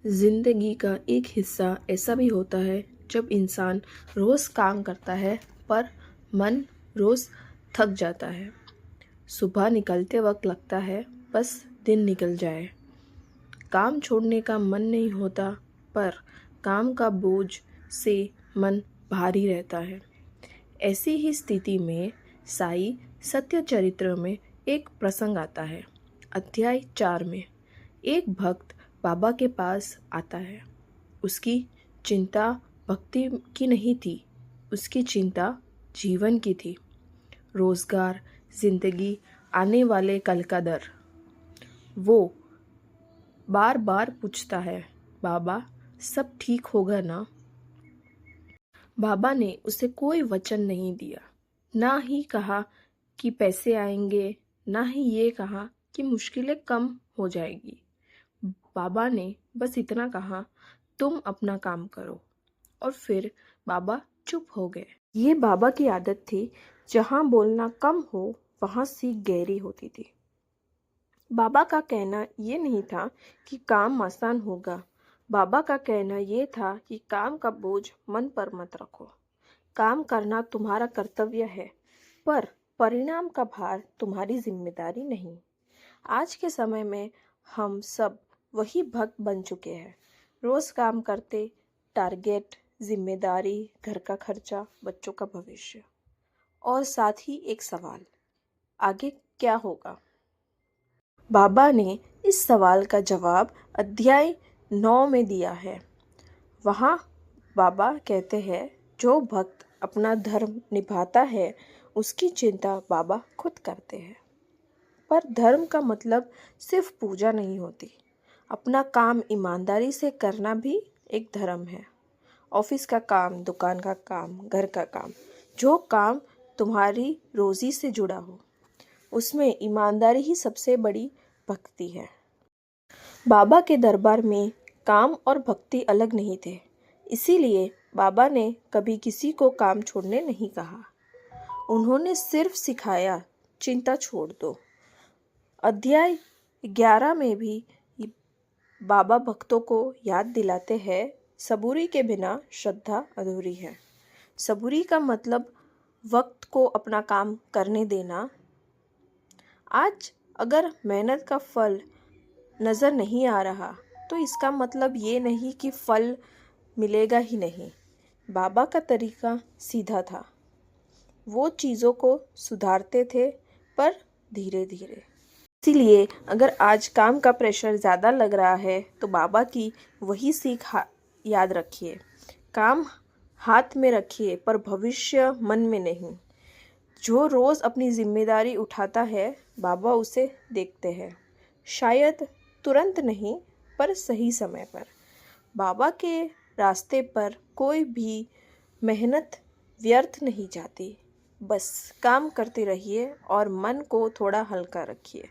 ज़िंदगी का एक हिस्सा ऐसा भी होता है जब इंसान रोज़ काम करता है पर मन रोज़ थक जाता है। सुबह निकलते वक्त लगता है बस दिन निकल जाए। काम छोड़ने का मन नहीं होता पर काम का बोझ से मन भारी रहता है। ऐसी ही स्थिति में साई सत्य चरित्र में एक प्रसंग आता है। अध्याय 4 में एक भक्त बाबा के पास आता है। उसकी चिंता भक्ति की नहीं थी, उसकी चिंता जीवन की थी। रोजगार, जिंदगी, आने वाले कल का डर। वो बार बार पूछता है, बाबा सब ठीक होगा ना? बाबा ने उसे कोई वचन नहीं दिया, ना ही कहा कि पैसे आएंगे, ना ही ये कहा कि मुश्किलें कम हो जाएगी। बाबा ने बस इतना कहा, तुम अपना काम करो। और फिर बाबा चुप हो गए। ये बाबा की आदत थी, जहाँ बोलना कम हो वहाँ सीख गहरी होती थी। बाबा का कहना ये नहीं था कि काम आसान होगा। बाबा का कहना ये था कि काम का बोझ मन पर मत रखो। काम करना तुम्हारा कर्तव्य है, पर परिणाम का भार तुम्हारी जिम्मेदारी नहीं। आज के समय में हम सब वही भक्त बन चुके हैं। रोज काम करते, टारगेट, जिम्मेदारी, घर का खर्चा, बच्चों का भविष्य, और साथ ही एक सवाल, आगे क्या होगा? बाबा ने इस सवाल का जवाब अध्याय 9 में दिया है। वहाँ बाबा कहते हैं, जो भक्त अपना धर्म निभाता है उसकी चिंता बाबा खुद करते हैं। पर धर्म का मतलब सिर्फ पूजा नहीं होती। अपना काम ईमानदारी से करना भी एक धर्म है। ऑफिस का काम, दुकान का काम, घर का काम, जो काम तुम्हारी रोजी से जुड़ा हो, उसमें ईमानदारी ही सबसे बड़ी भक्ति है। बाबा के दरबार में काम और भक्ति अलग नहीं थे। इसीलिए बाबा ने कभी किसी को काम छोड़ने नहीं कहा। उन्होंने सिर्फ सिखाया, चिंता छोड़ दो। अध्याय 11 में भी बाबा भक्तों को याद दिलाते हैं, सबूरी के बिना श्रद्धा अधूरी है। सबूरी का मतलब वक्त को अपना काम करने देना। आज अगर मेहनत का फल नज़र नहीं आ रहा तो इसका मतलब ये नहीं कि फल मिलेगा ही नहीं। बाबा का तरीका सीधा था। वो चीज़ों को सुधारते थे, पर धीरे धीरे। इसीलिए अगर आज काम का प्रेशर ज़्यादा लग रहा है तो बाबा की वही सीख याद रखिए। काम हाथ में रखिए पर भविष्य मन में नहीं। जो रोज़ अपनी जिम्मेदारी उठाता है, बाबा उसे देखते हैं। शायद तुरंत नहीं, पर सही समय पर। बाबा के रास्ते पर कोई भी मेहनत व्यर्थ नहीं जाती। बस काम करते रहिए और मन को थोड़ा हल्का रखिए।